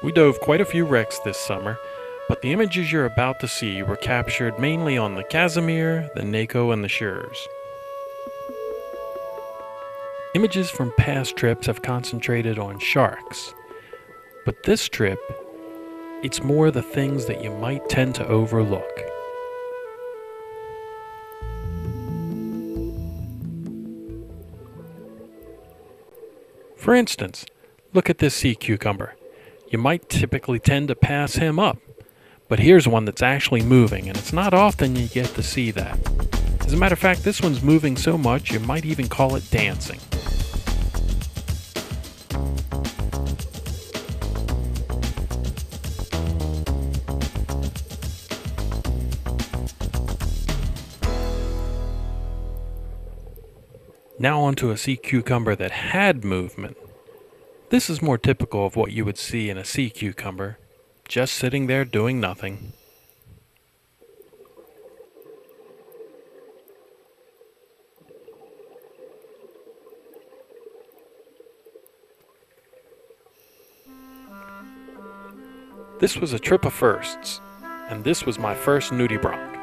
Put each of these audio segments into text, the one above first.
We dove quite a few wrecks this summer, but the images you're about to see were captured mainly on the Casimir, the Nako, and the Shures. Images from past trips have concentrated on sharks, but this trip, it's more the things that you might tend to overlook. For instance, look at this sea cucumber. You might typically tend to pass him up, but here's one that's actually moving, and it's not often you get to see that. As a matter of fact, this one's moving so much you might even call it dancing. Now onto a sea cucumber that had movement. This is more typical of what you would see in a sea cucumber, just sitting there doing nothing. This was a trip of firsts, and this was my first Nudie Brock.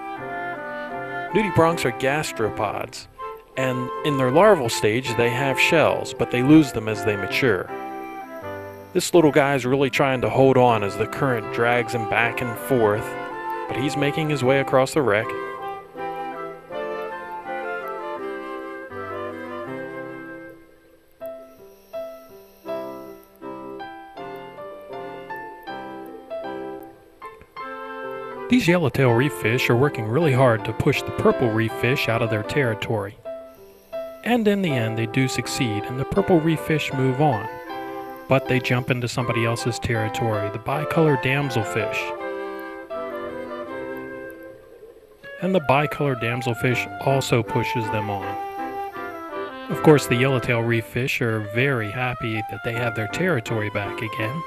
Nudie Broncs are gastropods, and in their larval stage they have shells, but they lose them as they mature. This little guy is really trying to hold on as the current drags him back and forth, but he's making his way across the wreck. These yellowtail reef fish are working really hard to push the purple reef fish out of their territory. And in the end they do succeed, and the purple reef fish move on. But they jump into somebody else's territory, the bicolor damselfish. And the bicolor damselfish also pushes them on. Of course, the yellowtail reef fish are very happy that they have their territory back again.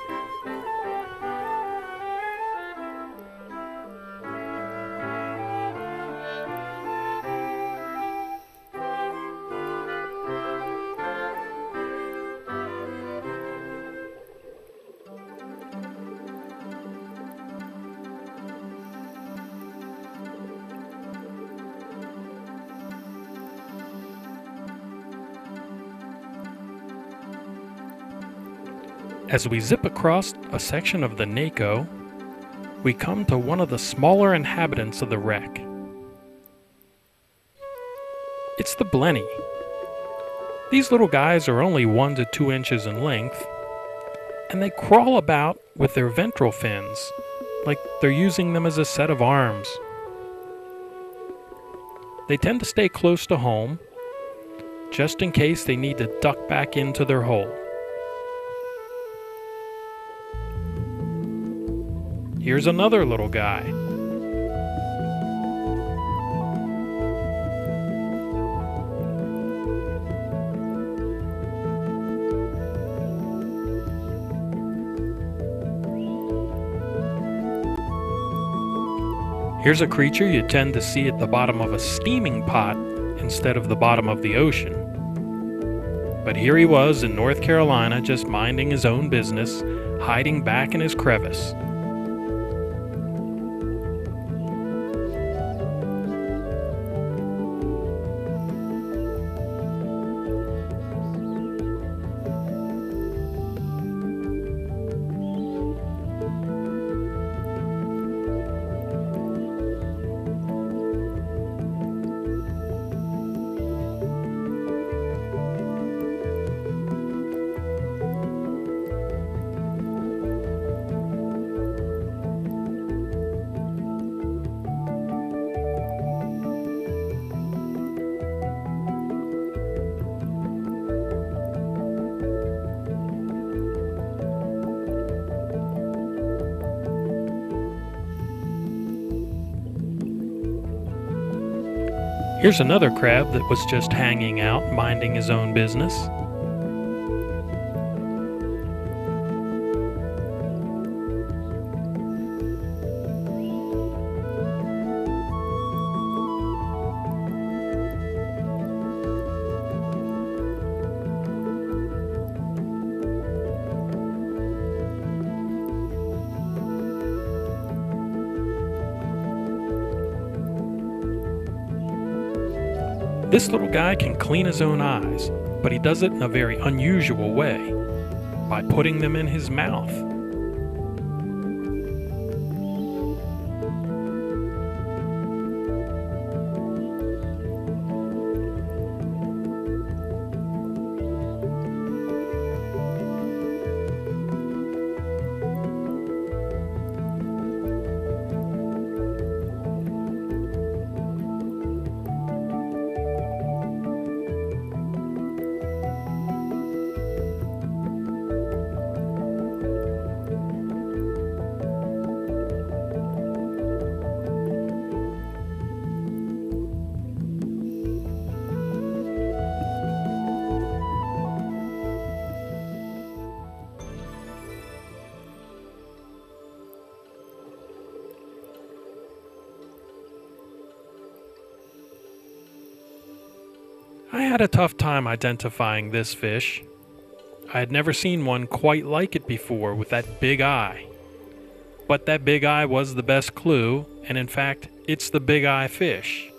As we zip across a section of the Nako, we come to one of the smaller inhabitants of the wreck. It's the blenny. These little guys are only 1 to 2 inches in length, and they crawl about with their ventral fins, like they're using them as a set of arms. They tend to stay close to home, just in case they need to duck back into their hole. Here's another little guy. Here's a creature you tend to see at the bottom of a steaming pot instead of the bottom of the ocean. But here he was in North Carolina, just minding his own business, hiding back in his crevice. Here's another crab that was just hanging out, minding his own business. This little guy can clean his own eyes, but he does it in a very unusual way, by putting them in his mouth. I had a tough time identifying this fish. I had never seen one quite like it before with that big eye. But that big eye was the best clue, and in fact, it's the big eye fish.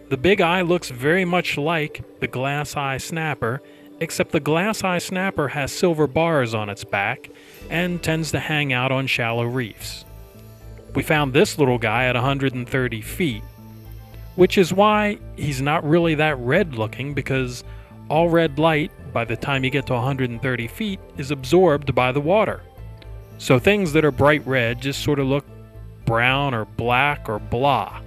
The big eye looks very much like the glass eye snapper, except the glass eye snapper has silver bars on its back and tends to hang out on shallow reefs. We found this little guy at 130 feet. Which is why he's not really that red looking, because all red light, by the time you get to 130 feet, is absorbed by the water. So things that are bright red just sort of look brown or black or blah.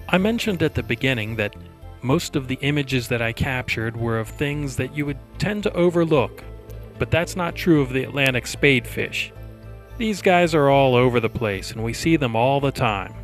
I mentioned at the beginning that most of the images that I captured were of things that you would tend to overlook, but that's not true of the Atlantic spadefish. These guys are all over the place and we see them all the time.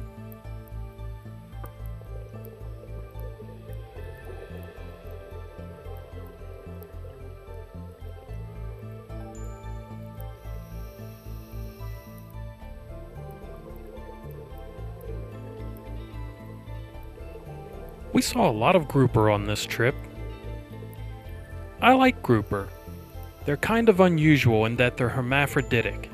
We saw a lot of grouper on this trip. I like grouper. They're kind of unusual in that they're hermaphroditic.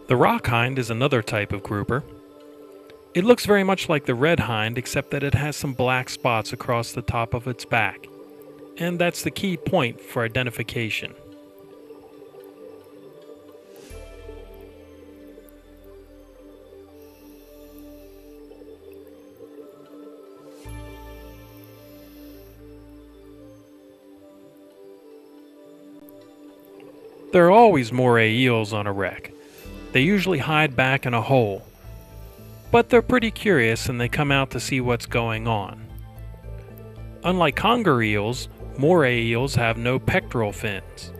The rock hind is another type of grouper. It looks very much like the red hind, except that it has some black spots across the top of its back. And that's the key point for identification. There are always moray eels on a wreck. They usually hide back in a hole. But they're pretty curious and they come out to see what's going on. Unlike conger eels, moray eels have no pectoral fins.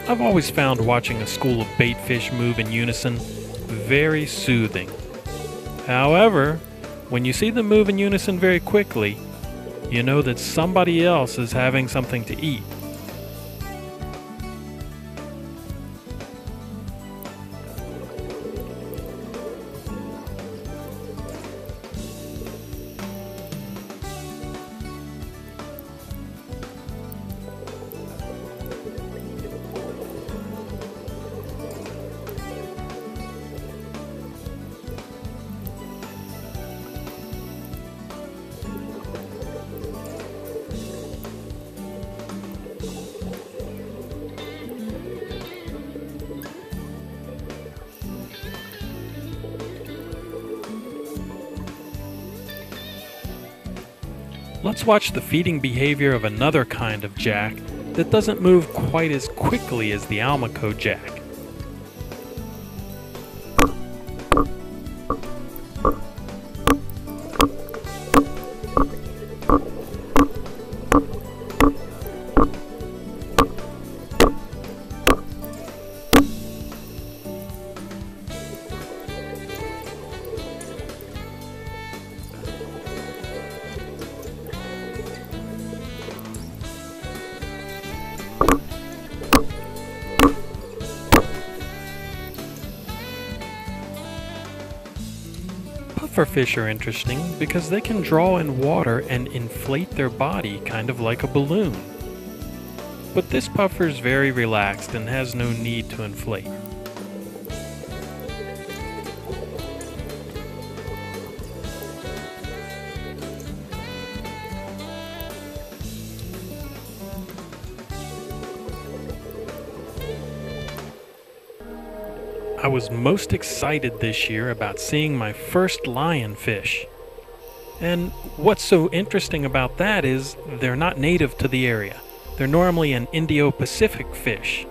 I've always found watching a school of baitfish move in unison very soothing. However, When you see them move in unison very quickly, you know that somebody else is having something to eat. Let's watch the feeding behavior of another kind of jack that doesn't move quite as quickly as the Almaco jack. Pufferfish are interesting because they can draw in water and inflate their body kind of like a balloon. But this puffer is very relaxed and has no need to inflate. I was most excited this year about seeing my first lionfish. And what's so interesting about that is they're not native to the area. They're normally an Indo-Pacific fish.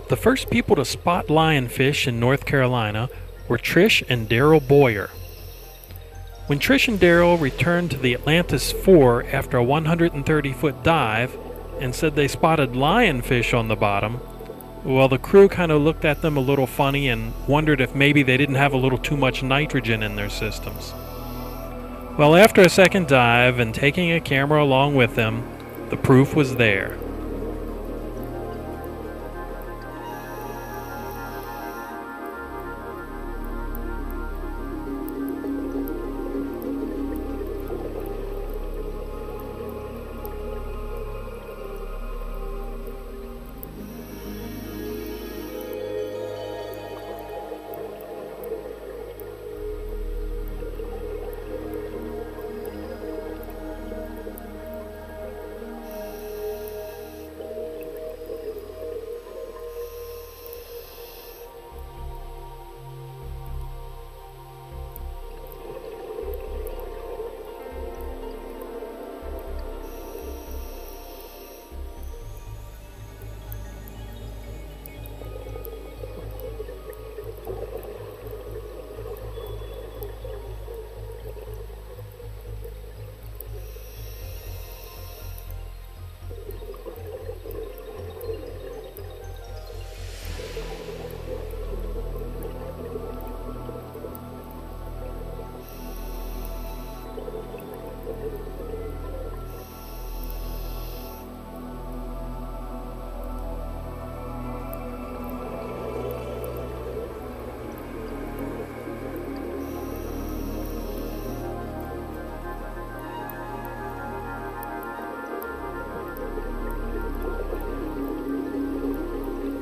The first people to spot lionfish in North Carolina were Trish and Daryl Boyer. When Trish and Daryl returned to the Atlantis 4 after a 130-foot dive and said they spotted lionfish on the bottom, well, the crew kind of looked at them a little funny and wondered if maybe they didn't have a little too much nitrogen in their systems. Well, after a second dive and taking a camera along with them, the proof was there.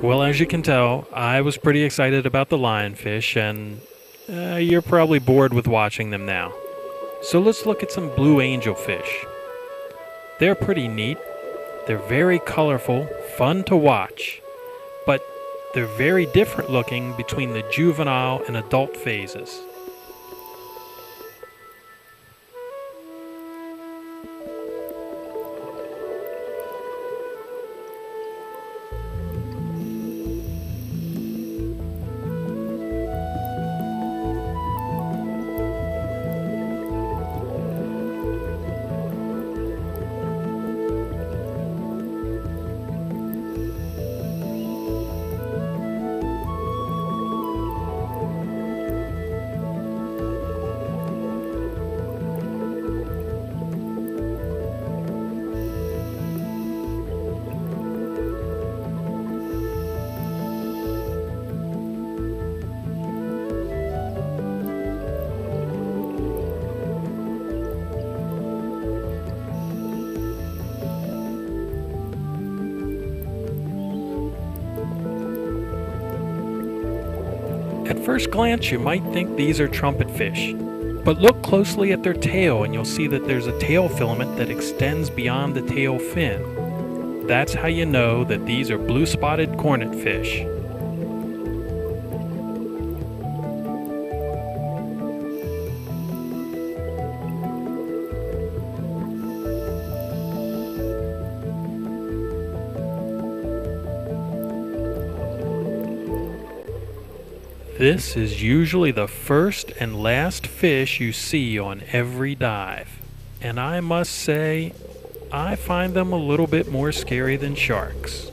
Well, as you can tell, I was pretty excited about the lionfish, and you're probably bored with watching them now. So let's look at some blue angelfish. They're pretty neat. They're very colorful, fun to watch, but they're very different looking between the juvenile and adult phases. At first glance, you might think these are trumpetfish, but look closely at their tail and you'll see that there's a tail filament that extends beyond the tail fin. That's how you know that these are blue-spotted cornetfish. This is usually the first and last fish you see on every dive, and I must say, I find them a little bit more scary than sharks.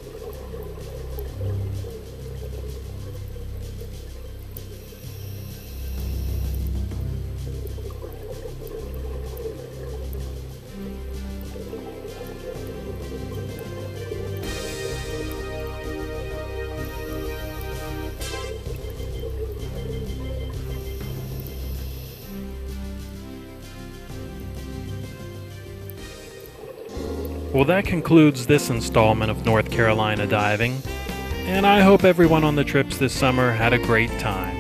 Well, that concludes this installment of North Carolina Diving, and I hope everyone on the trips this summer had a great time.